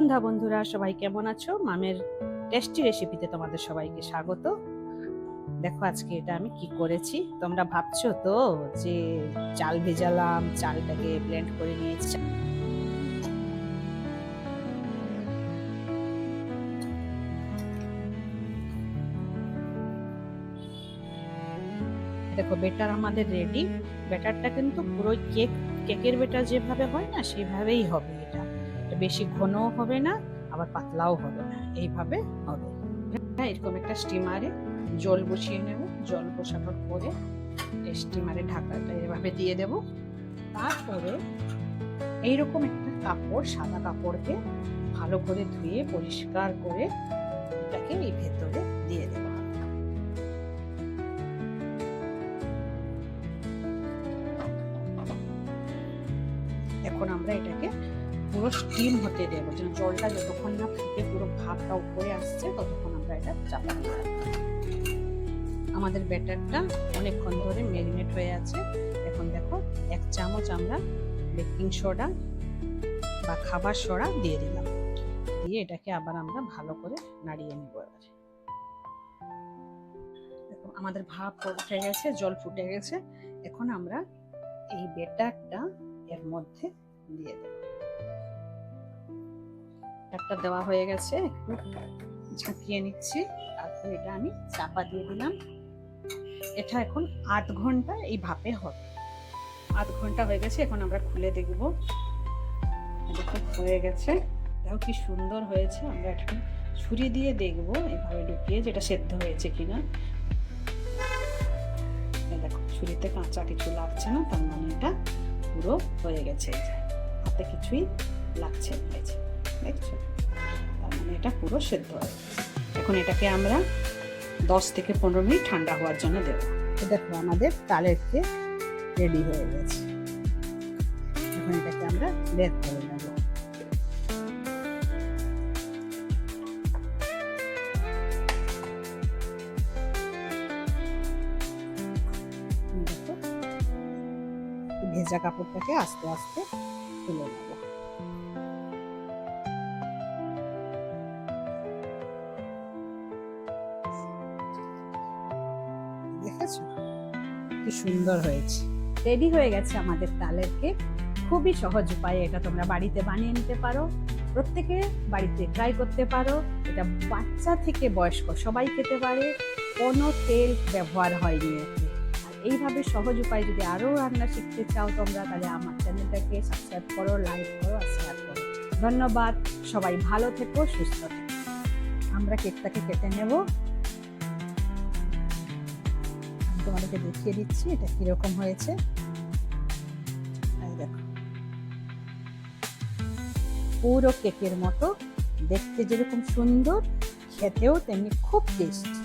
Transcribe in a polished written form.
সন্ধ্যা বন্ধুরা, সবাই কেমন আছো? মামের টেস্টি রেসিপিতে তোমাদের সবাইকে স্বাগত। দেখো আজকে এটা আমি কি করেছি। তোমরা ভাবছো তো যে চাল ভেজালাম, চালটাকে ব্লেন্ড করে নিয়েছি। দেখো বেটার আমাদের রেডি। বেটারটা কিন্তু পুরো কেকের বেটার যেভাবে হয় না সেভাবেই হবে। এটা বেশি ঘনও হবে না, আবার পাতলাও হবে না, এইভাবে হবে। এরকম একটা স্টিমারে জল বসিয়ে নেব। জল বসানোর পরে স্টিমারে ঢাকাটা এভাবে দিয়ে দেব। তারপরে এইরকম একটা কাপড়, সাদা কাপড়কে ভালো করে ধুয়ে পরিষ্কার করে এটাকে এই ভেতরে দিয়ে দেব। এখন আমরা এটাকে পুরো স্টিম হতে দেবো, যেন জলটা যতক্ষণ না ফুটে পুরো ভাপটা উপরে আসছে ততক্ষণ আমরা এটা চাপা দিয়ে রাখবো। আমাদের ব্যাটারটা অনেকক্ষণ ধরে ম্যারিনেট হয়ে আছে। এখন দেখো 1 চামচ আমরা বেকিং সোডা বা খাবার সোডা দিয়ে দিলাম। দিয়ে এটাকে আবার আমরা ভালো করে নাড়িয়ে নেব। এবার দেখো আমাদের ভাপ উঠে গেছে, জল ফুটে গেছে। এখন আমরা এই ব্যাটারটা এর মধ্যে দিয়ে দেব। ব্যাটারটা দেওয়া হয়ে গেছে, একটু ঝাঁকিয়ে নিচ্ছি। তারপর এটা আমি চাপা দিয়ে দিলাম। এটা এখন 8 ঘন্টা এই ভাপে হবে। 8 ঘন্টা হয়ে গেছে। এখন আমরা খুলে দেখব। দেখো হয়ে গেছে। দেখো কি সুন্দর হয়েছে। আমরা এখন ছুরি দিয়ে দেখব এভাবে ঢুকিয়ে যেটা সেদ্ধ হয়েছে কিনা। দেখো ছুরিতে কাঁচা কিছু লাগছে না, তার মানে এটা পুরো হয়ে গেছে। হাতে কিছুই লাগছে না, দেখছো? তার মানে এটা পুরো সেদ্ধ হয়ে গেছে। এখন এটাকে আমরা 10 থেকে 15 মিনিট ঠান্ডা হওয়ার জন্য দেব। দেখো আমাদের তালের কেক রেডি হয়ে গেছে। এখন এটাকে আমরা বের করে নেব। ভেজা কাপড়টাকে আস্তে আস্তে তুলে নেব। দেখেছো কি সুন্দর হয়েছে। রেডি হয়ে গেছে আমাদের তালের কেক। খুবই সহজ উপায়ে এটা তোমরা বাড়িতে বানিয়ে নিতে পারো। প্রত্যেকে বাড়িতে ট্রাই করতে পারো। এটা বাচ্চা থেকে বয়স্ক সবাই খেতে পারে। কোনো তেল ব্যবহার হয়নি এতে। আর এইভাবে সহজ উপায়ে যদি আরো রান্না শিখতে চাও তোমরা, তাহলে আমার চ্যানেলটাকে সাবস্ক্রাইব করো, লাইক করো আর শেয়ার করো। ধন্যবাদ। সবাই ভালো থেকো, সুস্থ থেকো। আমরা কেকটাকে কেটে নেব। তোমাদেরকে দেখিয়ে দিচ্ছি এটা কিরকম হয়েছে। দেখো পুরো কেকের মতো, দেখতে যেরকম সুন্দর, খেতেও তেমনি খুব টেস্টি।